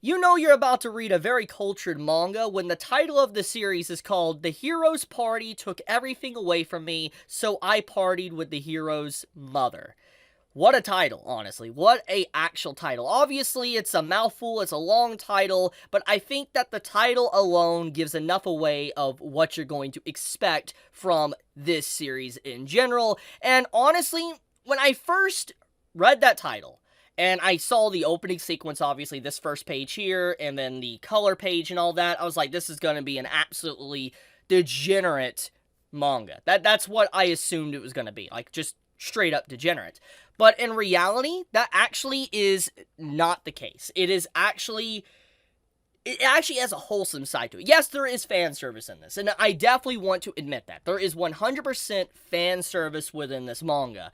You know you're about to read a very cultured manga when the title of the series is called The Hero's Party Took Everything Away From Me, So I Partied with the Hero's Mother. What a title, honestly. What a actual title. Obviously, it's a mouthful, it's a long title, but I think that the title alone gives enough away of what you're going to expect from this series in general. And honestly, when I first read that title, and I saw the opening sequence, obviously, this first page here, and then the color page and all that, I was like, this is going to be an absolutely degenerate manga. That's what I assumed it was going to be. Like, just straight up degenerate. But in reality, that actually is not the case. It actually has a wholesome side to it. Yes, there is fan service in this, and I definitely want to admit that. There is 100% fan service within this manga.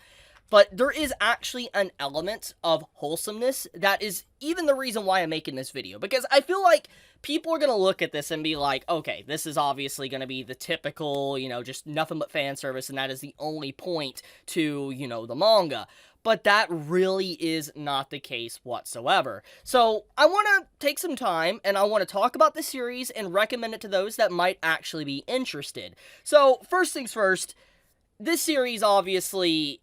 But there is actually an element of wholesomeness that is even the reason why I'm making this video. Because I feel like people are going to look at this and be like, okay, this is obviously going to be the typical, just nothing but fan service, and that is the only point to, the manga. But that really is not the case whatsoever. So I want to take some time and I want to talk about the series and recommend it to those that might actually be interested. So first things first, this series obviously...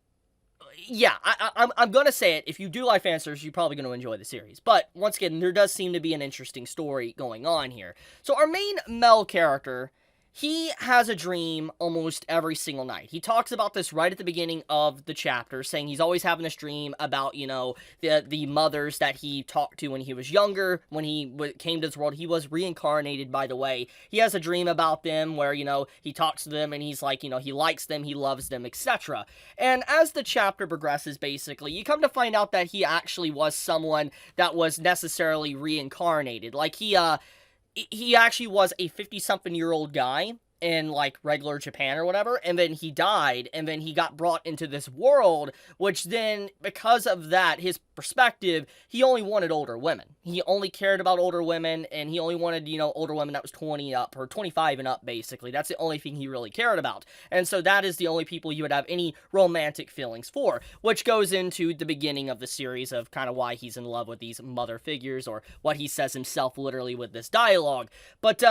Yeah, I'm gonna say it. If you do like fan service, you're probably gonna enjoy the series. But, once again, there does seem to be an interesting story going on here. So, our main Mel character, he has a dream almost every single night. He talks about this right at the beginning of the chapter, saying he's always having this dream about, the mothers that he talked to when he was younger. When he came to this world, he was reincarnated, by the way. He has a dream about them where, he talks to them and he's like, he likes them, he loves them, etc. And as the chapter progresses, basically, you come to find out that he actually was someone that was necessarily reincarnated. Like, he actually was a 50-something-year-old guy in, like, regular Japan or whatever, and then he died, and then he got brought into this world, which then, because of that, his perspective, he only wanted older women. He only cared about older women, and he only wanted, older women that was 20 up, or 25 and up, basically. That's the only thing he really cared about. And so that is the only people you would have any romantic feelings for, which goes into the beginning of the series of kind of why he's in love with these mother figures, or what he says himself literally with this dialogue. But,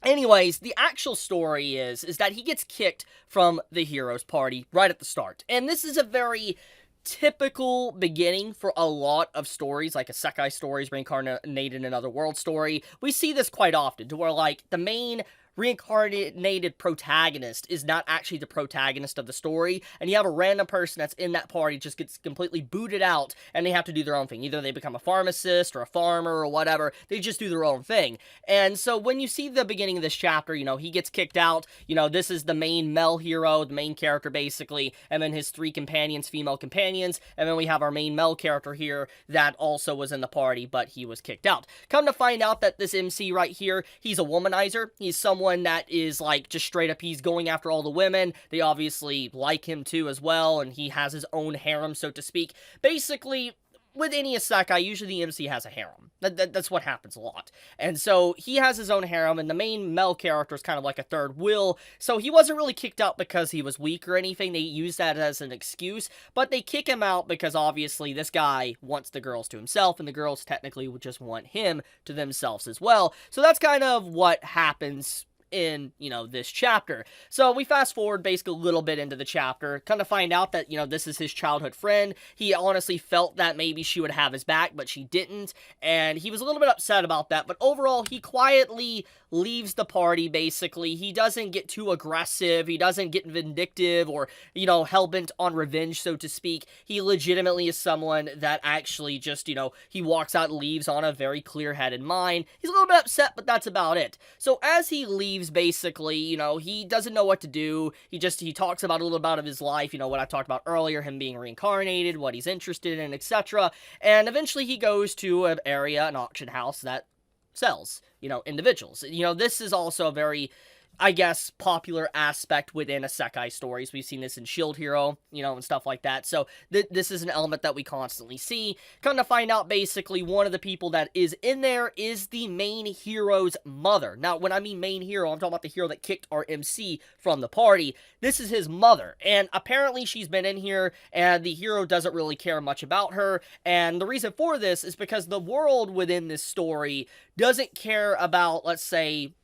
anyways, the actual story is that he gets kicked from the hero's party right at the start. And this is a very typical beginning for a lot of stories, like Isekai stories, reincarnated in another world story. We see this quite often, to where, like, the main reincarnated protagonist is not actually the protagonist of the story, and you have a random person that's in that party just gets completely booted out, and they have to do their own thing. Either they become a pharmacist, or a farmer, or whatever. They just do their own thing. And so when you see the beginning of this chapter, he gets kicked out. This is the main male hero, the main character, basically, and then his 3 companions, female companions, and then we have our main male character here that also was in the party, but he was kicked out. Come to find out that this MC right here, he's a womanizer. He's someone that is, like, just straight up, he's going after all the women. They obviously like him too as well, and he has his own harem, so to speak. Basically, with any isekai, usually the MC has a harem. That's what happens a lot. And so, he has his own harem, and the main male character is kind of like a third wheel, so he wasn't really kicked out because he was weak or anything. They use that as an excuse, but they kick him out because obviously this guy wants the girls to himself, and the girls technically would just want him to themselves as well. So that's kind of what happens in, this chapter. So we fast forward basically a little bit into the chapter, kind of find out that, this is his childhood friend. He honestly felt that maybe she would have his back, but she didn't, and he was a little bit upset about that, but overall, he quietly leaves the party, basically. He doesn't get too aggressive, he doesn't get vindictive, or, hell-bent on revenge, so to speak. He legitimately is someone that actually just, he walks out and leaves on a very clear-headed mind. He's a little bit upset, but that's about it. So as he leaves, basically, he doesn't know what to do. He talks about a little bit of his life, what I talked about earlier, him being reincarnated, what he's interested in, etc. And eventually he goes to an auction house that sells, individuals. This is also a very I guess, popular aspect within isekai stories. We've seen this in Shield Hero, and stuff like that. So this is an element that we constantly see. Come to find out, basically, one of the people that is in there is the main hero's mother. Now, when I mean main hero, I'm talking about the hero that kicked our MC from the party. This is his mother, and apparently she's been in here, and the hero doesn't really care much about her, and the reason for this is because the world within this story doesn't care about, let's say,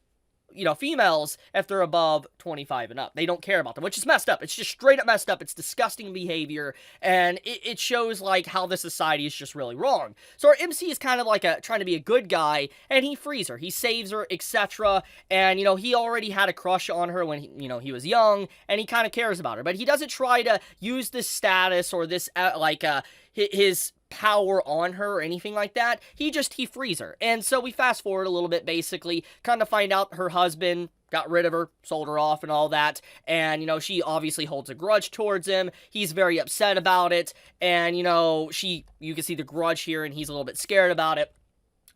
females if they're above 25 and up. They don't care about them, which is messed up. It's just straight up messed up. It's disgusting behavior, and it shows, like, how the society is just really wrong. So our MC is kind of like trying to be a good guy, and he frees her. He saves her, etc. And, he already had a crush on her when, he was young, and he kind of cares about her. But he doesn't try to use this status or this, his power on her or anything like that. He frees her. And so we fast forward a little bit, basically, kind of find out her husband got rid of her, sold her off and all that, and, she obviously holds a grudge towards him. He's very upset about it, and, you can see the grudge here, and he's a little bit scared about it.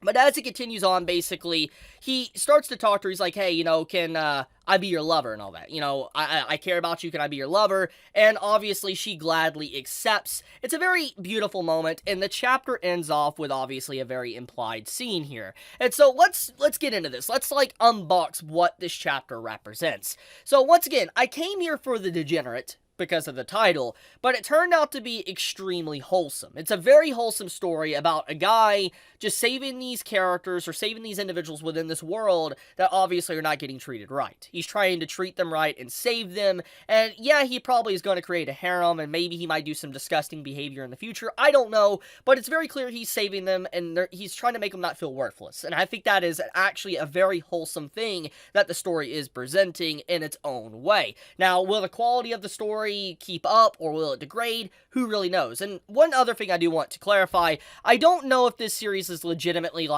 But as it continues on, basically, he starts to talk to her. He's like, hey, can I be your lover and all that? I care about you. Can I be your lover? And obviously, she gladly accepts. It's a very beautiful moment, and the chapter ends off with, obviously, a very implied scene here. And so, let's get into this. Let's, unbox what this chapter represents. So, once again, I came here for the degenerate, because of the title, but it turned out to be extremely wholesome. It's a very wholesome story about a guy just saving these characters or saving these individuals within this world that obviously are not getting treated right. He's trying to treat them right and save them, and yeah, he probably is going to create a harem, and maybe he might do some disgusting behavior in the future. I don't know, but it's very clear he's saving them, and he's trying to make them not feel worthless, and I think that is actually a very wholesome thing that the story is presenting in its own way. Now, will the quality of the story keep up, or will it degrade? Who really knows? And one other thing I do want to clarify, I don't know if this series is legitimately,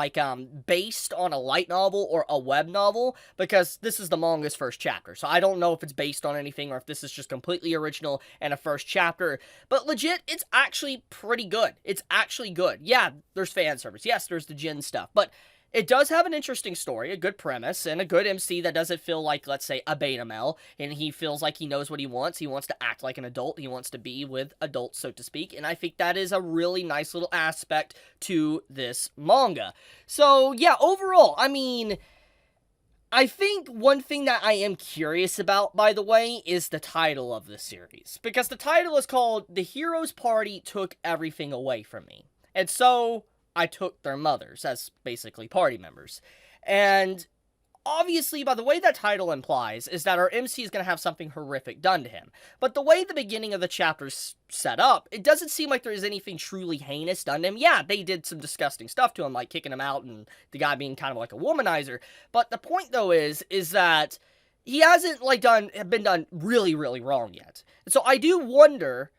based on a light novel or a web novel, because this is the manga's first chapter, so I don't know if it's based on anything, or if this is just completely original and a first chapter, but legit, it's actually pretty good. It's actually good. Yeah, there's fan service. Yes, there's the Jin stuff, but it does have an interesting story, a good premise, and a good MC that doesn't feel like, let's say, a beta male, and he feels like he knows what he wants. He wants to act like an adult. He wants to be with adults, so to speak, and I think that is a really nice little aspect to this manga. So, yeah, overall, I think one thing that I am curious about, by the way, is the title of the series, because the title is called The Hero's Party Took Everything Away From Me, and so I took their mothers as basically party members. And obviously, by the way that title implies, is that our MC is going to have something horrific done to him. But the way the beginning of the chapter's set up, it doesn't seem like there is anything truly heinous done to him. Yeah, they did some disgusting stuff to him, like kicking him out and the guy being kind of like a womanizer. But the point, though, is that he hasn't, been done really, really wrong yet. And so I do wonder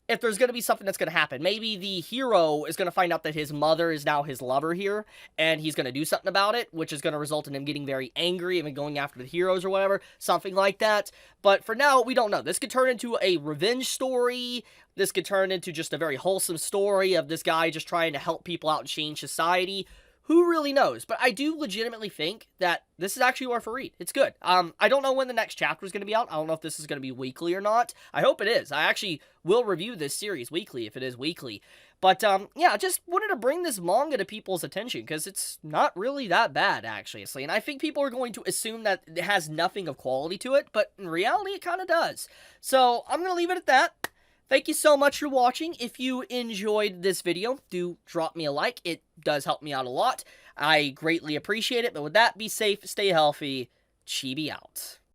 if there's going to be something that's going to happen. Maybe the hero is going to find out that his mother is now his lover here, and he's going to do something about it, which is going to result in him getting very angry and going after the heroes or whatever, something like that. But for now, we don't know. This could turn into a revenge story. This could turn into just a very wholesome story of this guy just trying to help people out and change society. Who really knows? But I do legitimately think that this is actually worth a read. It's good. I don't know when the next chapter is going to be out. I don't know if this is going to be weekly or not. I hope it is. I actually will review this series weekly if it is weekly. But, yeah, I just wanted to bring this manga to people's attention, because it's not really that bad, actually. And I think people are going to assume that it has nothing of quality to it, but in reality, it kind of does. So, I'm going to leave it at that. Thank you so much for watching. If you enjoyed this video, do drop me a like. It does help me out a lot. I greatly appreciate it. But with that, be safe, stay healthy. Chibi out.